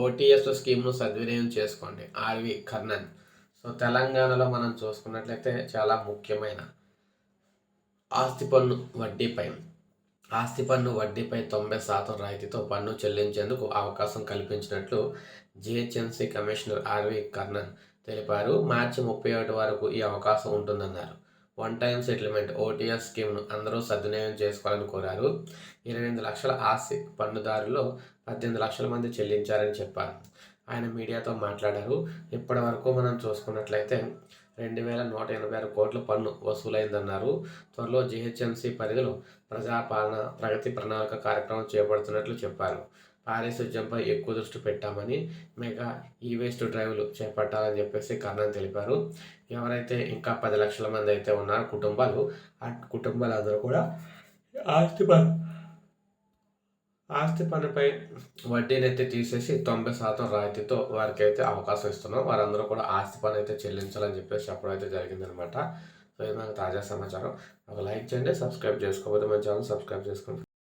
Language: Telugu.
ఓటీఎస్ స్కీమ్ను సద్వినియోగం చేసుకోండి. ఆర్వి కర్ణన్. సో తెలంగాణలో మనం చూసుకున్నట్లయితే చాలా ముఖ్యమైన ఆస్తి పన్ను వడ్డీపై 90% రాయితీతో పన్ను చెల్లించేందుకు అవకాశం కల్పించినట్లు జిహెచ్ఎంసీ కమిషనర్ ఆర్వి కర్ణన్ తెలిపారు. మార్చి 31 వరకు ఈ అవకాశం ఉంటుందన్నారు. వన్ టైం సెటిల్మెంట్ ఓటీఎస్ స్కీమ్ను అందరూ సద్వినియోగం చేసుకోవాలని కోరారు. 28 లక్షల ఆస్తి పన్నుదారుల్లో 18 లక్షల మంది చెల్లించారని చెప్పారు. ఆయన మీడియాతో మాట్లాడారు. ఇప్పటి వరకు మనం చూసుకున్నట్లయితే 2186 కోట్ల పన్ను వసూలైందన్నారు. త్వరలో జిహెచ్ఎంసీ పరిధిలో ప్రజాపాలన ప్రగతి ప్రణాళిక కార్యక్రమం చేపడుతున్నట్లు చెప్పారు. పారిశుధ్యంపై ఎక్కువ దృష్టి పెట్టామని, మెగా ఈ-వేస్ట్ డ్రైవ్లు చేపట్టాలని చెప్పేసి కర్ణన్ తెలిపారు. ఎవరైతే ఇంకా 10 లక్షల మంది అయితే ఉన్నారో కుటుంబాలు, ఆ కుటుంబాలందరూ కూడా ఆస్తి పన్నుపై వడ్డీని అయితే తీసేసి 90% రాయితీతో వారికి అయితే అవకాశం ఇస్తున్నాం. వారందరూ కూడా ఆస్తి పన్ను అయితే చెల్లించాలని చెప్పేసి చెప్పడం అయితే జరిగిందనమాట. సో ఇది మనకు తాజా సమాచారం. ఒక లైక్ చేయండి, సబ్స్క్రైబ్ చేసుకోకపోతే మన ఛానల్ సబ్స్క్రైబ్ చేసుకోండి.